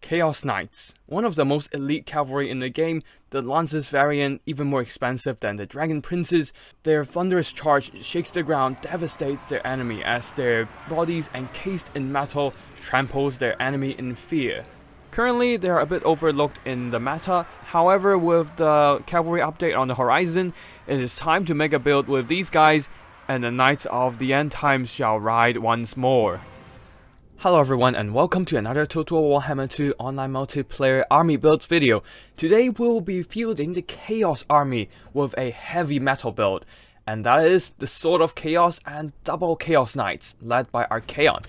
Chaos Knights. One of the most elite cavalry in the game, the Lances variant even more expensive than the Dragon Princes. Their thunderous charge shakes the ground, devastates their enemy as their bodies encased in metal tramples their enemy in fear. Currently, they are a bit overlooked in the meta. However, with the cavalry update on the horizon, it is time to make a build with these guys, and the Knights of the End Times shall ride once more. Hello everyone and welcome to another Total Warhammer 2 online multiplayer army builds video. Today we'll be fielding the Chaos army with a heavy metal build, and that is the Sword of Chaos and double Chaos Knights led by Archaon.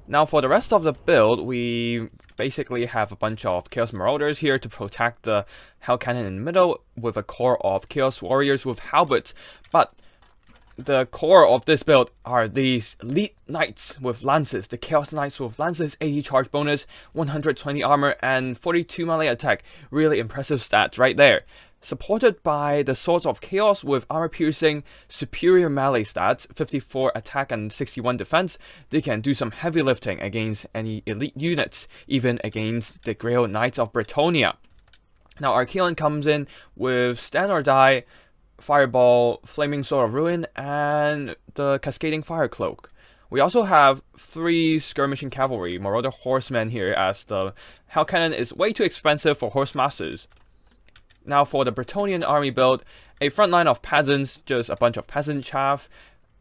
Now for the rest of the build, we basically have a bunch of Chaos Marauders here to protect the Hell Cannon in the middle with a core of Chaos Warriors with halberds, but the core of this build are these elite knights with lances, the Chaos Knights with lances, 80 charge bonus, 120 armor, and 42 melee attack. Really impressive stats right there. Supported by the Swords of Chaos with armor piercing, superior melee stats, 54 attack and 61 defense, they can do some heavy lifting against any elite units, even against the Grail Knights of Bretonnia. Now Archaon comes in with Stand or Die, Fireball, Flaming Sword of Ruin, and the Cascading Fire Cloak. We also have 3 Skirmishing Cavalry, Marauder Horsemen here, as the Hell Cannon is way too expensive for Horse Masters. Now for the Bretonnian army build, a front line of peasants, just a bunch of peasant chaff.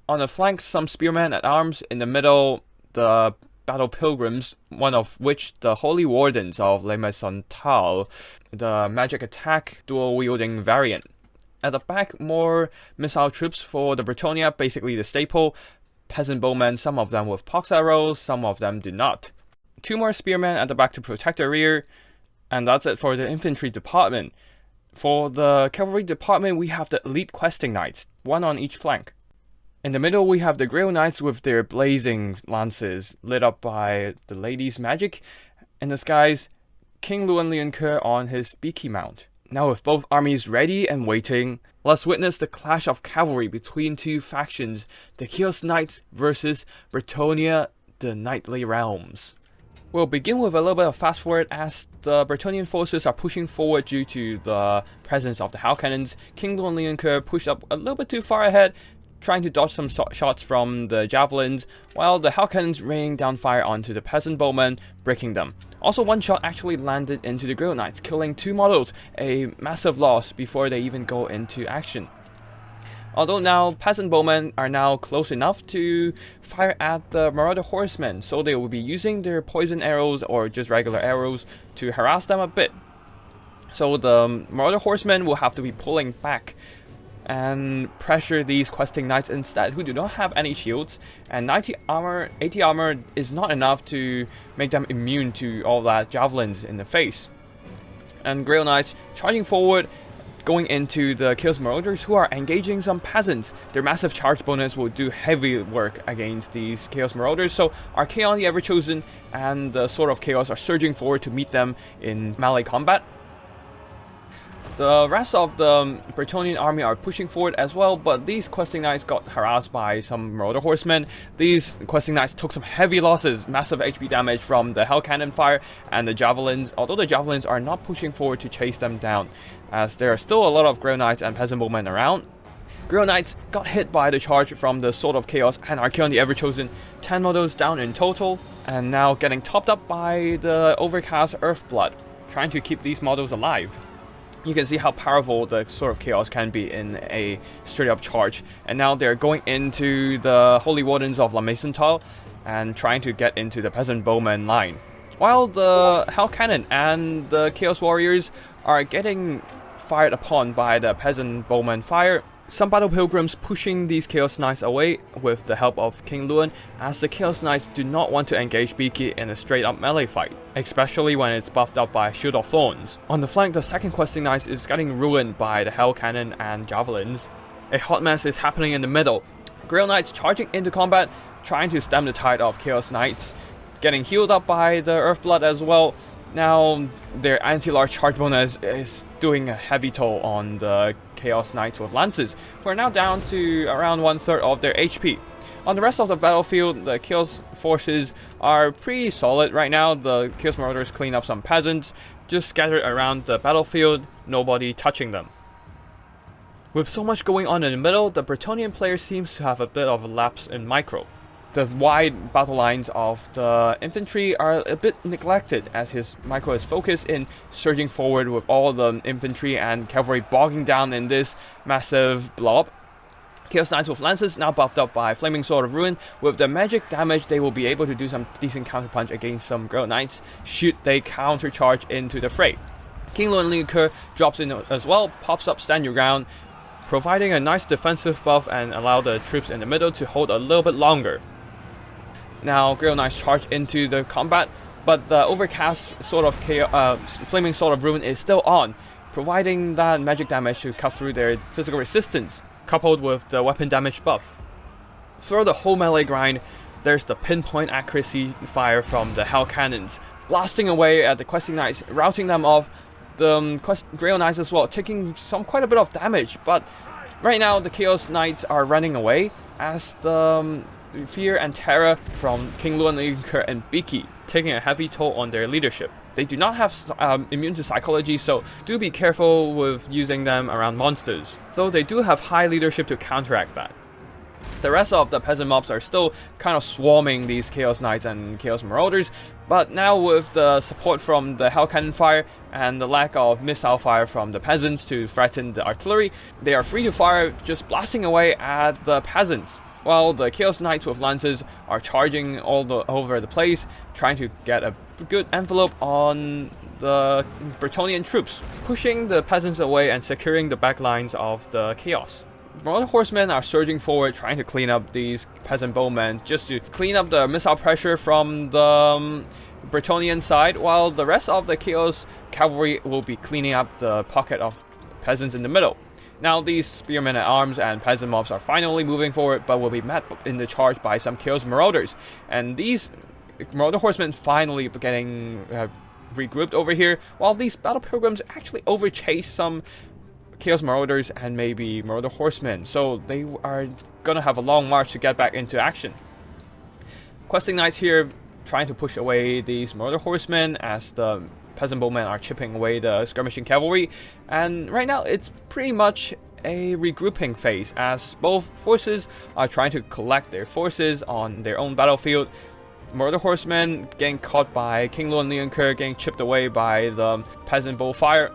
On the flanks, some spearmen at arms. In the middle, the Battle Pilgrims, one of which the Holy Wardens of Le Maisontal, the magic attack dual-wielding variant. At the back, more missile troops for the Bretonnia, basically the staple. Peasant bowmen, some of them with pox arrows, some of them do not. 2 more spearmen at the back to protect the rear, and that's it for the infantry department. For the cavalry department, we have the elite questing knights, 1 on each flank. In the middle, we have the Grail Knights with their blazing lances, lit up by the lady's magic. In the skies, King Luan Leoncoeur on his beaky mount. Now with both armies ready and waiting, let's witness the clash of cavalry between 2 factions, the Chaos Knights versus Bretonnia, the Knightly Realms. We'll begin with a little bit of fast forward as the Bretonnian forces are pushing forward due to the presence of the Hell Cannons. King Luan Leoncoeur pushed up a little bit too far ahead, trying to dodge some shots from the javelins, while the Hell Cannons raining down fire onto the peasant bowmen, breaking them. Also, one shot actually landed into the Grail Knights, killing 2 models, a massive loss before they even go into action. Although now peasant bowmen are now close enough to fire at the Marauder Horsemen, so they will be using their poison arrows or just regular arrows to harass them a bit. So the Marauder Horsemen will have to be pulling back and pressure these questing knights instead, who do not have any shields, and 80 armor is not enough to make them immune to all that javelins in the face. And Grail Knights charging forward, going into the Chaos Marauders, who are engaging some peasants. Their massive charge bonus will do heavy work against these Chaos Marauders, so Archaon the Ever-Chosen and the Sword of Chaos are surging forward to meet them in melee combat. The rest of the Bretonnian army are pushing forward as well, but these questing knights got harassed by some Marauder Horsemen. These questing knights took some heavy losses, massive HP damage from the Hell Cannon fire and the javelins, although the javelins are not pushing forward to chase them down, as there are still a lot of Grail Knights and Peasant Bowmen around. Grail Knights got hit by the charge from the Sword of Chaos and Archaon the Ever-Chosen, 10 models down in total, and now getting topped up by the Overcast Earthblood, trying to keep these models alive. You can see how powerful the Sword of Chaos can be in a straight-up charge. And now they're going into the Holy Wardens of La Maisontal and trying to get into the Peasant Bowman line. While the Hell Cannon and the Chaos Warriors are getting fired upon by the Peasant Bowman fire, some Battle Pilgrims pushing these Chaos Knights away with the help of King Luan, as the Chaos Knights do not want to engage Beaky in a straight-up melee fight, especially when it's buffed up by Shield of Thorns. On the flank, the second questing knight is getting ruined by the Hell Cannon and javelins. A hot mess is happening in the middle. Grail Knights charging into combat, trying to stem the tide of Chaos Knights, getting healed up by the Earthblood as well. Now their anti-large charge bonus is doing a heavy toll on the Chaos Knights with lances, who are now down to around 1/3 of their HP. On the rest of the battlefield, the Chaos forces are pretty solid right now. The Chaos Marauders clean up some peasants, just scattered around the battlefield, nobody touching them. With so much going on in the middle, the Bretonnian player seems to have a bit of a lapse in micro. The wide battle lines of the infantry are a bit neglected, as his micro is focused in surging forward with all the infantry and cavalry bogging down in this massive blob. Chaos Knights with lances now buffed up by Flaming Sword of Ruin. With the magic damage, they will be able to do some decent counterpunch against some Grey Knights should they countercharge into the fray. King Luan Linker drops in as well, pops up Stand Your Ground, providing a nice defensive buff and allow the troops in the middle to hold a little bit longer. Now Grey Knights charge into the combat, but the overcast sort of Flaming Sword of Ruin is still on, providing that magic damage to cut through their physical resistance, coupled with the weapon damage buff. Through the whole melee grind, there's the pinpoint accuracy fire from the Hell Cannons, blasting away at the Questing Knights, routing them off. The Grey Knights as well, taking quite a bit of damage, but right now the Chaos Knights are running away as the fear and terror from King Luan Linker and Beaky taking a heavy toll on their leadership. They do not have immune to psychology, so do be careful with using them around monsters, though they do have high leadership to counteract that. The rest of the peasant mobs are still kind of swarming these Chaos Knights and Chaos Marauders, but now with the support from the Hell Cannon fire and the lack of missile fire from the peasants to threaten the artillery, they are free to fire, just blasting away at the peasants, while the Chaos Knights with lances are charging all over the place, trying to get a good envelope on the Bretonnian troops, pushing the peasants away and securing the back lines of the Chaos. Marauder horsemen are surging forward, trying to clean up these peasant bowmen, just to clean up the missile pressure from the Bretonnian side, while the rest of the Chaos cavalry will be cleaning up the pocket of peasants in the middle. Now these spearmen at arms and peasant mobs are finally moving forward, but will be met in the charge by some Chaos Marauders, and these Marauder horsemen finally getting regrouped over here, while these battle pilgrims actually overchase some Chaos Marauders and maybe Marauder horsemen, so they are gonna have a long march to get back into action. Questing Knights here trying to push away these Marauder horsemen as the peasant bowmen are chipping away the skirmishing cavalry, and right now it's pretty much a regrouping phase as both forces are trying to collect their forces on their own battlefield. Marauder horsemen getting caught by King Luan Linker, getting chipped away by the peasant bow fire.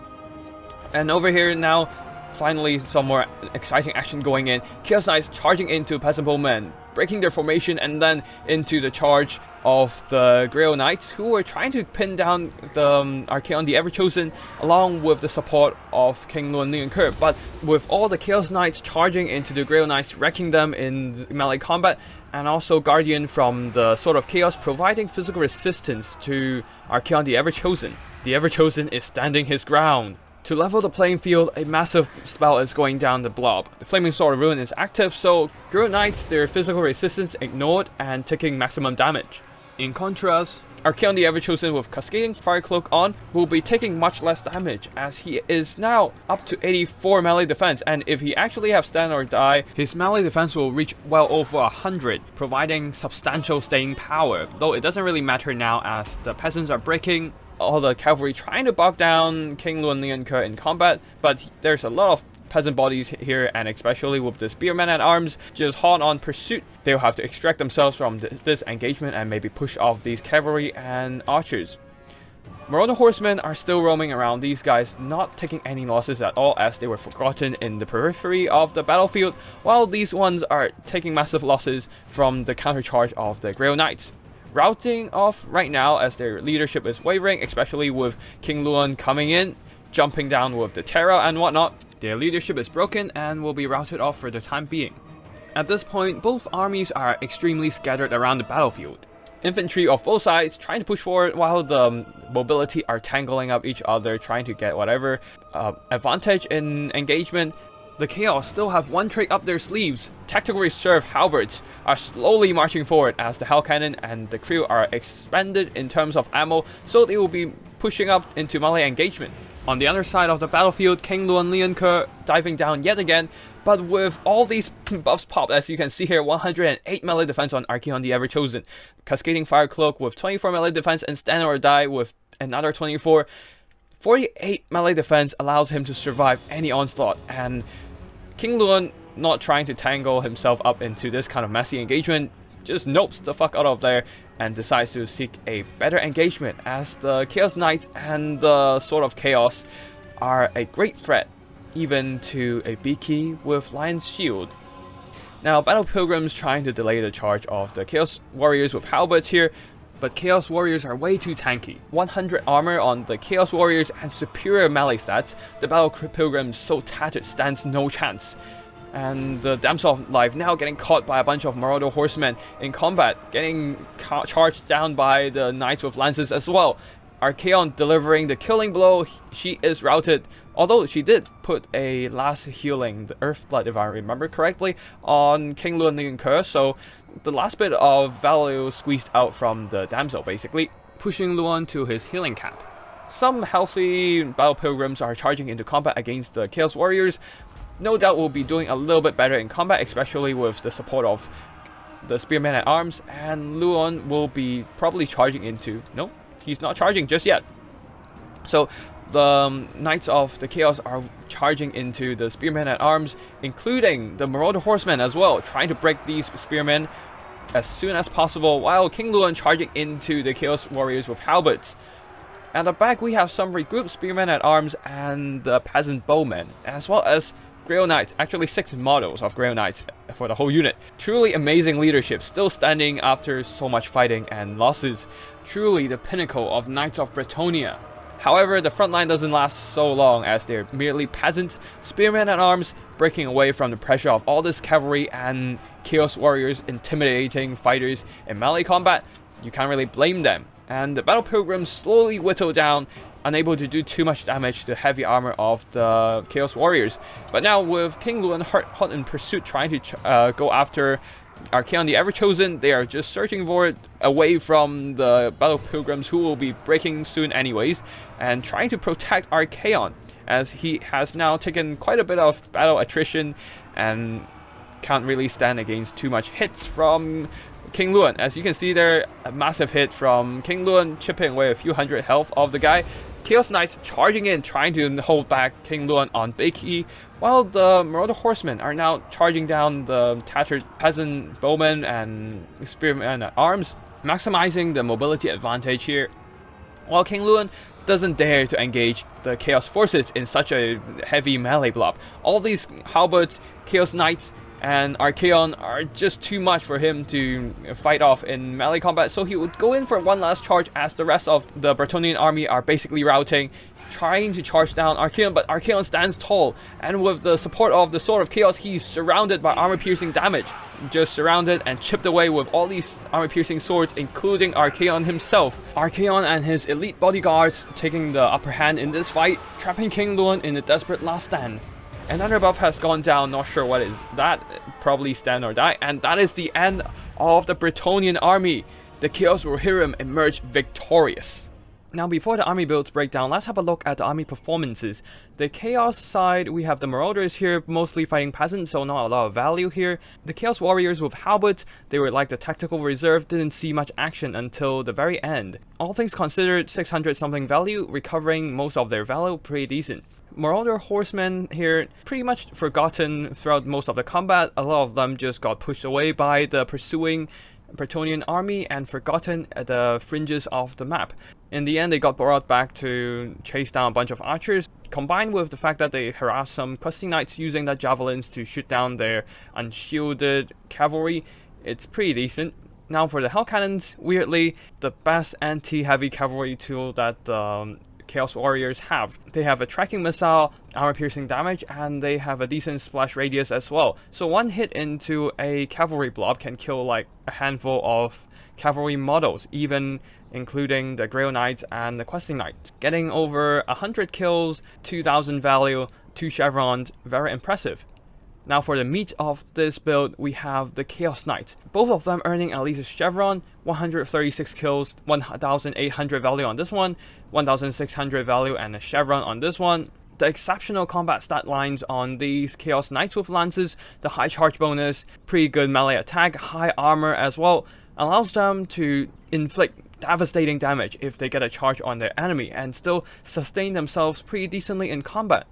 And over here now, finally some more exciting action going in. Chaos Knights charging into peasant bowmen, breaking their formation, and then into the charge of the Grey Knights, who were trying to pin down the Archaon the Everchosen, along with the support of King Luan Linker. But with all the Chaos Knights charging into the Grey Knights, wrecking them in melee combat, and also Guardian from the Sword of Chaos providing physical resistance to Archaon the Everchosen. The Everchosen is standing his ground. To level the playing field, a massive spell is going down the blob. The Flaming Sword of Ruin is active, so Grey Knights, their physical resistance ignored and taking maximum damage. In contrast, Archaon the Everchosen with Cascading Fire Cloak on will be taking much less damage, as he is now up to 84 melee defense, and if he actually have Stand or Die, his melee defense will reach well over 100, providing substantial staying power, though it doesn't really matter now as the peasants are breaking all the cavalry trying to bog down King Luan Linker in combat, but there's a lot of peasant bodies here, and especially with the spearmen at arms just hot on pursuit, they'll have to extract themselves from this engagement and maybe push off these cavalry and archers. Marauder horsemen are still roaming around, these guys not taking any losses at all as they were forgotten in the periphery of the battlefield, while these ones are taking massive losses from the countercharge of the Grey Knights. Routing off right now as their leadership is wavering, especially with King Luan coming in, jumping down with the Terra and whatnot. Their leadership is broken and will be routed off for the time being. At this point, both armies are extremely scattered around the battlefield. Infantry of both sides trying to push forward while the mobility are tangling up each other, trying to get whatever advantage in engagement. The Chaos still have one trick up their sleeves. Tactical Reserve Halberds are slowly marching forward as the Hell Cannon and the crew are expanded in terms of ammo, so they will be pushing up into melee engagement. On the other side of the battlefield, King Luan Linker diving down yet again, But with all these buffs popped, as you can see here, 108 melee defense on Archaon the Ever-Chosen, Cascading Fire Cloak with 24 melee defense, and Stand or Die with another 24. 48 melee defense allows him to survive any onslaught, and King Luan, not trying to tangle himself up into this kind of messy engagement, just nopes the fuck out of there and decides to seek a better engagement, as the Chaos Knights and the Sword of Chaos are a great threat even to a Beaky with Lion's Shield. Now, Battle Pilgrims trying to delay the charge of the Chaos Warriors with halberds here, but Chaos Warriors are way too tanky. 100 armor on the Chaos Warriors and superior melee stats, the Battle Pilgrims so tattered stands no chance. And the Damsel of Life now getting caught by a bunch of Marauder Horsemen in combat, getting charged down by the Knights with Lances as well. Archaon delivering the killing blow, she is routed, although she did put a last healing, the Earthblood if I remember correctly, on King Luan Kerr, so the last bit of value squeezed out from the Damsel basically, pushing Luan to his healing cap. Some healthy Battle Pilgrims are charging into combat against the Chaos Warriors. No doubt will be doing a little bit better in combat, especially with the support of the Spearmen at Arms, and Luan will be probably charging into... No, he's not charging just yet. So the Knights of the Chaos are charging into the Spearmen at Arms, including the Marauder Horsemen as well, trying to break these Spearmen as soon as possible, while King Luan charging into the Chaos Warriors with halberds. At the back we have some regrouped Spearmen at Arms and the Peasant Bowmen, as well as Grail Knights, actually 6 models of Grail Knights for the whole unit. Truly amazing leadership, still standing after so much fighting and losses. Truly the pinnacle of Knights of Bretonnia. However, the front line doesn't last so long, as they're merely peasants, Spearmen at Arms, breaking away from the pressure of all this cavalry and Chaos Warriors intimidating fighters in melee combat. You can't really blame them. And the Battle Pilgrims slowly whittle down, unable to do too much damage to the heavy armor of the Chaos Warriors. But now with King Luan hot in pursuit, trying to go after Archaon the Ever-Chosen, they are just searching for it away from the Battle Pilgrims, who will be breaking soon anyways, and trying to protect Archaon, as he has now taken quite a bit of battle attrition and can't really stand against too much hits from King Luan. As you can see there, a massive hit from King Luan, chipping away a few hundred health of the guy. Chaos Knights charging in, trying to hold back King Luan on Beaky, while the Marauder Horsemen are now charging down the tattered Peasant Bowmen and Spearmen at Arms, maximizing the mobility advantage here, while King Luan doesn't dare to engage the Chaos Forces in such a heavy melee blob. All these halberds, Chaos Knights, and Archaon are just too much for him to fight off in melee combat, so he would go in for one last charge as the rest of the Bretonnian army are basically routing, trying to charge down Archaon, but Archaon stands tall, and with the support of the Sword of Chaos, he's surrounded by armor-piercing damage. Just surrounded and chipped away with all these armor-piercing swords, including Archaon himself. Archaon and his elite bodyguards taking the upper hand in this fight, trapping King Luan in a desperate last stand. Another buff has gone down, not sure what is that, probably Stand or Die, and that is the end of the Bretonnian army. The Chaos Rohirrim emerged victorious. Now before the army builds break down, let's have a look at the army performances. The Chaos side, we have the Marauders here, mostly fighting peasants, so not a lot of value here. The Chaos Warriors with halberds, they were like the tactical reserve, didn't see much action until the very end. All things considered, 600 something value, recovering most of their value, pretty decent. Marauder Horsemen here, pretty much forgotten throughout most of the combat. A lot of them just got pushed away by the pursuing Bretonnian army and forgotten at the fringes of the map. In the end, they got brought back to chase down a bunch of archers, combined with the fact that they harassed some questing knights using their javelins to shoot down their unshielded cavalry. It's pretty decent. Now for the Hell Cannons, weirdly, the best anti-heavy cavalry tool that Chaos Warriors have. They have a tracking missile, armor-piercing damage, and they have a decent splash radius as well. So one hit into a cavalry blob can kill like a handful of cavalry models, even including the Grail Knights and the Questing Knights. Getting over 100 kills, 2000 value, 2 chevrons, very impressive. Now for the meat of this build, we have the Chaos Knights. Both of them earning at least a chevron, 136 kills, 1800 value on this one, 1600 value and a chevron on this one. The exceptional combat stat lines on these Chaos Knights with Lances, the high charge bonus, pretty good melee attack, high armor as well, allows them to inflict devastating damage if they get a charge on their enemy and still sustain themselves pretty decently in combat.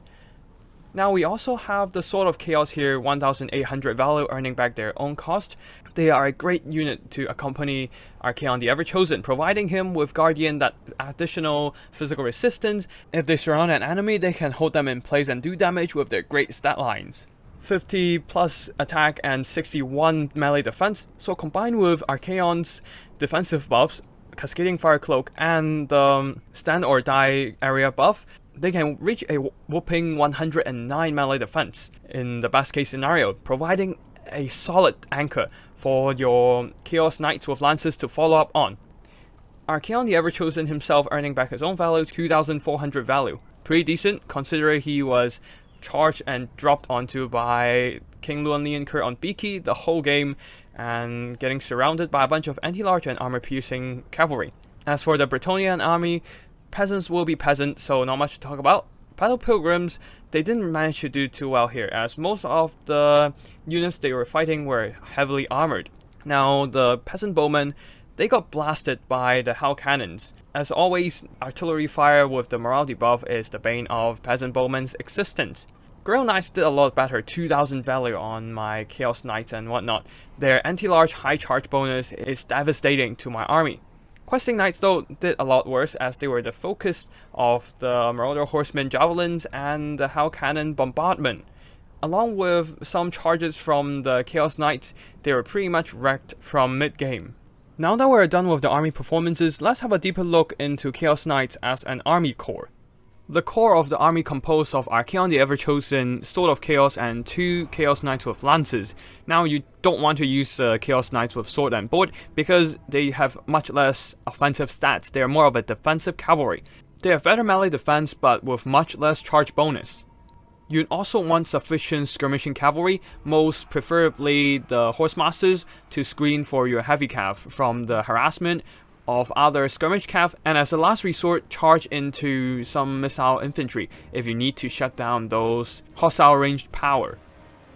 Now we also have the Sword of Chaos here, 1800 value, earning back their own cost. They are a great unit to accompany Archaon the Everchosen, providing him with Guardian that additional physical resistance. If they surround an enemy, they can hold them in place and do damage with their great stat lines. 50 plus attack and 61 melee defense, so combined with Archaon's defensive buffs, Cascading Fire Cloak, and the Stand or Die area buff, they can reach a whopping 109 melee defense in the best case scenario, providing a solid anchor for your Chaos Knights with Lances to follow up on. Archaon the Everchosen himself earning back his own value, 2400 value. Pretty decent considering he was charged and dropped onto by King Luanlian Kur on Biki the whole game and getting surrounded by a bunch of anti-large and armor-piercing cavalry. As for the Bretonnian army, peasants will be peasant, so not much to talk about. Battle Pilgrims, they didn't manage to do too well here, as most of the units they were fighting were heavily armored. Now, the Peasant Bowmen, they got blasted by the Hell Cannons. As always, artillery fire with the morale debuff is the bane of Peasant Bowmen's existence. Grail Knights did a lot better, 2000 value on my Chaos Knights and whatnot. Their anti-large high charge bonus is devastating to my army. Questing Knights though did a lot worse, as they were the focus of the Marauder Horseman Javelins and the Hell Cannon Bombardment. Along with some charges from the Chaos Knights, they were pretty much wrecked from mid-game. Now that we're done with the army performances, let's have a deeper look into Chaos Knights as an army core. The core of the army composed of Archaon the Everchosen, Sword of Chaos, and 2 Chaos Knights with Lances. Now you don't want to use Chaos Knights with Sword and Board because they have much less offensive stats. They are more of a defensive cavalry. They have better melee defense but with much less charge bonus. You'd also want sufficient skirmishing cavalry, most preferably the Horsemasters, to screen for your heavy cav from the harassment of other skirmish cav, and as a last resort, charge into some missile infantry if you need to shut down those hostile ranged power.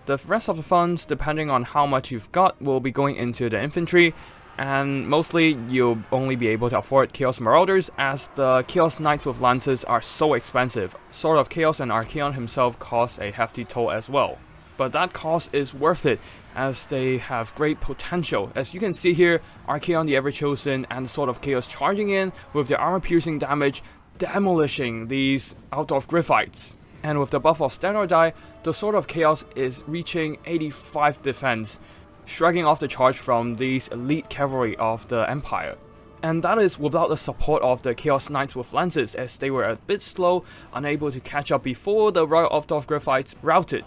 The rest of the funds, depending on how much you've got, will be going into the infantry, and mostly you'll only be able to afford Chaos Marauders as the Chaos Knights with Lances are so expensive. Sword of Chaos and Archaon himself cost a hefty toll as well. But that cost is worth it, as they have great potential. As you can see here, Archaon the Everchosen and the Sword of Chaos charging in with their armor-piercing damage, demolishing these Altdorf Gryphites. And with the buff of Stand or Die, the Sword of Chaos is reaching 85 defense, shrugging off the charge from these elite cavalry of the Empire. And that is without the support of the Chaos Knights with Lances, as they were a bit slow, unable to catch up before the Royal Altdorf Gryphites routed.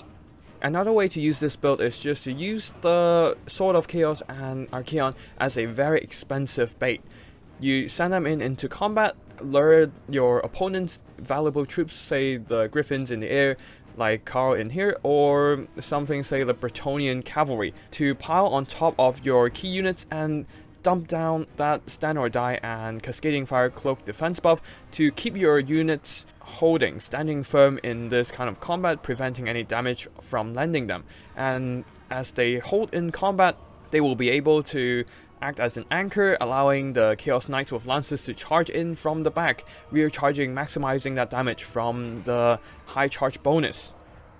Another way to use this build is just to use the Sword of Chaos and Archaon as a very expensive bait. You send them into combat, lure your opponent's valuable troops, say the Griffins in the air, like Carl in here, or something, say the Bretonnian cavalry, to pile on top of your key units and dump down that Stand or Die and Cascading Fire Cloak defense buff to keep your units standing firm in this kind of combat, preventing any damage from landing them. And as they hold in combat, they will be able to act as an anchor, allowing the Chaos Knights with Lances to charge in from the back, rear charging, maximizing that damage from the high charge bonus.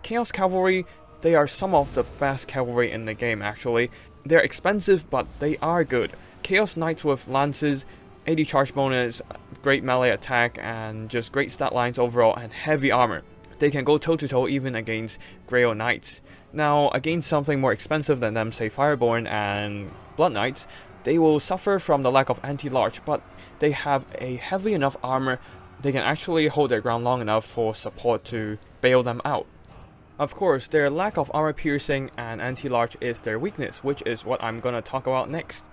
Chaos Cavalry, they are some of the best cavalry in the game actually. They're expensive, but they are good. Chaos Knights with Lances, 80 charge bonus, great melee attack, and just great stat lines overall, and heavy armor. They can go toe to toe even against Grail Knights. Now, against something more expensive than them, say Fireborn and Blood Knights, they will suffer from the lack of anti-large, but they have a heavy enough armor, they can actually hold their ground long enough for support to bail them out. Of course, their lack of armor piercing and anti-large is their weakness, which is what I'm gonna talk about next.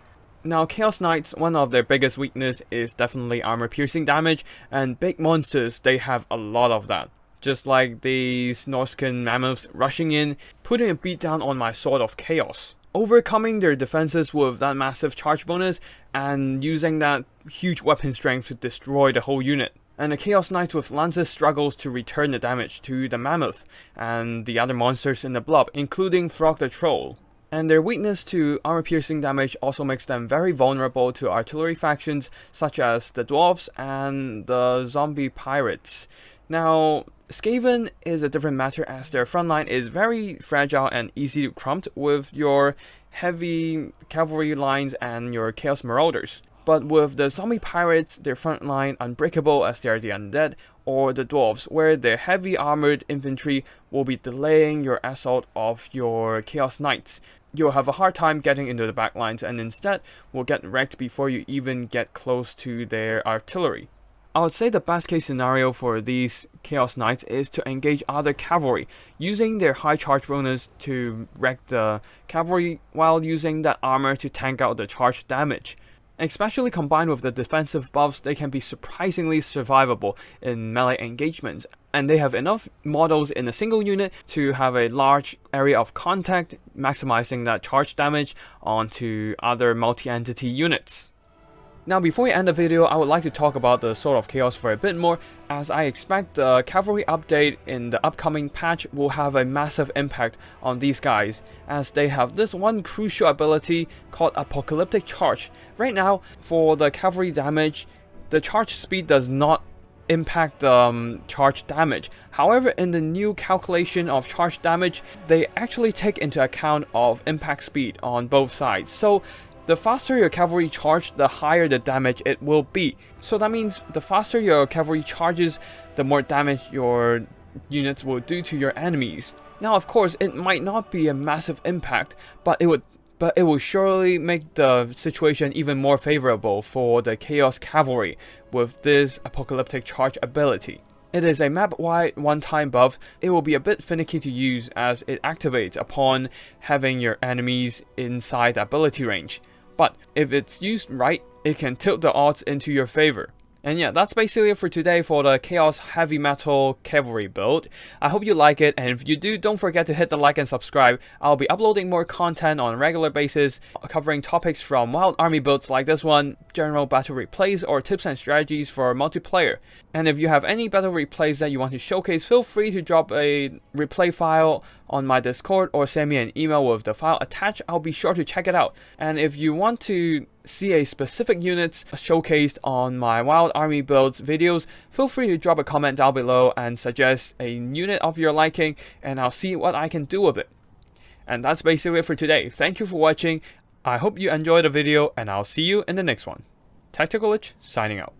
Now, Chaos Knights, one of their biggest weakness is definitely armor-piercing damage, and big monsters, they have a lot of that. Just like these Norscan Mammoths rushing in, putting a beat down on my Sword of Chaos. Overcoming their defenses with that massive charge bonus, and using that huge weapon strength to destroy the whole unit. And the Chaos Knights with lances struggles to return the damage to the Mammoth and the other monsters in the blob, including Throg the Troll. And their weakness to armor-piercing damage also makes them very vulnerable to artillery factions such as the Dwarves and the Zombie Pirates. Now, Skaven is a different matter as their frontline is very fragile and easy to crump with your heavy cavalry lines and your Chaos Marauders. But with the Zombie Pirates, their frontline unbreakable as they are the undead, or the Dwarves, where their heavy armored infantry will be delaying your assault of your Chaos Knights. You'll have a hard time getting into the backlines and instead will get wrecked before you even get close to their artillery. I would say the best case scenario for these Chaos Knights is to engage other cavalry, using their high charge bonus to wreck the cavalry while using that armor to tank out the charge damage. Especially combined with the defensive buffs, they can be surprisingly survivable in melee engagements, and they have enough models in a single unit to have a large area of contact, maximizing that charge damage onto other multi-entity units. Now, before we end the video, I would like to talk about the Sword of Chaos for a bit more, as I expect the cavalry update in the upcoming patch will have a massive impact on these guys, as they have this one crucial ability called Apocalyptic Charge. Right now, for the cavalry damage, the charge speed does not impact charge damage. However, in the new calculation of charge damage, they actually take into account of impact speed on both sides. So the faster your cavalry charge, the higher the damage it will be. So that means the faster your cavalry charges, the more damage your units will do to your enemies. Now, of course, it might not be a massive impact, but it will surely make the situation even more favorable for the Chaos Cavalry with this Apocalyptic Charge ability. It is a map-wide one-time buff. It will be a bit finicky to use as it activates upon having your enemies inside the ability range. But if it's used right, it can tilt the odds into your favor. And yeah, that's basically it for today for the Chaos Heavy Metal Cavalry build. I hope you like it, and if you do, don't forget to hit the like and subscribe. I'll be uploading more content on a regular basis, covering topics from wild army builds like this one, general battle replays, or tips and strategies for multiplayer. And if you have any battle replays that you want to showcase, feel free to drop a replay file on my Discord or send me an email with the file attached. I'll be sure to check it out. And if you want to see a specific unit showcased on my wild army builds videos, feel free to drop a comment down below and suggest a unit of your liking, and I'll see what I can do with it. And that's basically it for today. Thank you for watching. I hope you enjoyed the video, and I'll see you in the next one. Tactical Lich signing out.